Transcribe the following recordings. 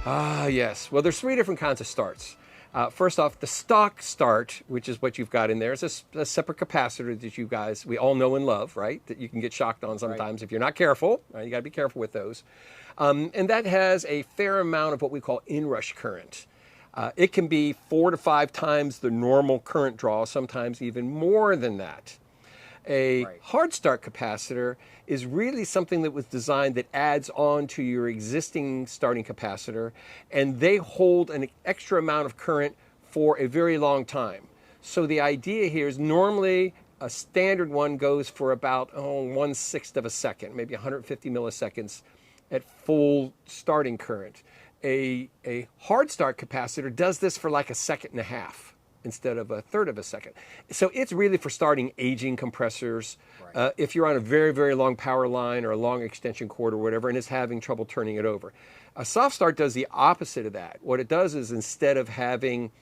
Ah, yes. Well, there's three different kinds of starts. First off, the stock start, which is what you've got in there, is a separate capacitor that we all know and love, right? That you can get shocked on sometimes if you're not careful. Right? You got to be careful with those. And that has a fair amount of what we call inrush current. It can be 4 to 5 times the normal current draw, sometimes even more than that. A HardStart capacitor is really something that was designed that adds on to your existing starting capacitor, and they hold an extra amount of current for a very long time. So the idea here is normally a standard one goes for about 1/6 of a second, maybe 150 milliseconds at full starting current. A HardStart capacitor does this for like a second and a half instead of a third of a second. So it's really for starting aging compressors. If you're on a very, very long power line or a long extension cord or whatever and is having trouble turning it over. A SoftStart does the opposite of that. What it does is instead of having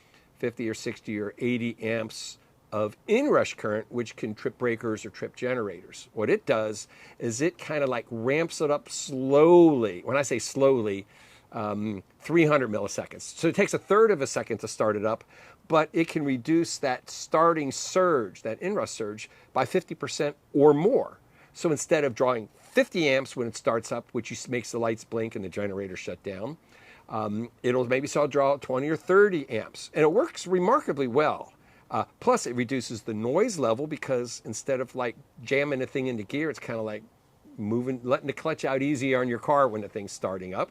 50 or 60 or 80 amps of inrush current, which can trip breakers or trip generators, what it does is it kind of like ramps it up slowly. When I say slowly, 300 milliseconds. So it takes a third of a second to start it up, but it can reduce that starting surge, that inrush surge, by 50% or more. So instead of drawing 50 amps when it starts up, which makes the lights blink and the generator shut down, it'll maybe draw 20 or 30 amps. And it works remarkably well. Plus, it reduces the noise level because instead of like jamming the thing into gear, it's kind of like letting the clutch out easy on your car when the thing's starting up.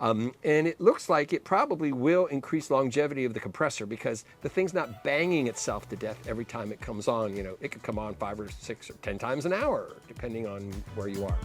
And it looks like it probably will increase longevity of the compressor because the thing's not banging itself to death every time it comes on. You know, it could come on 5 or 6 or 10 times an hour, depending on where you are.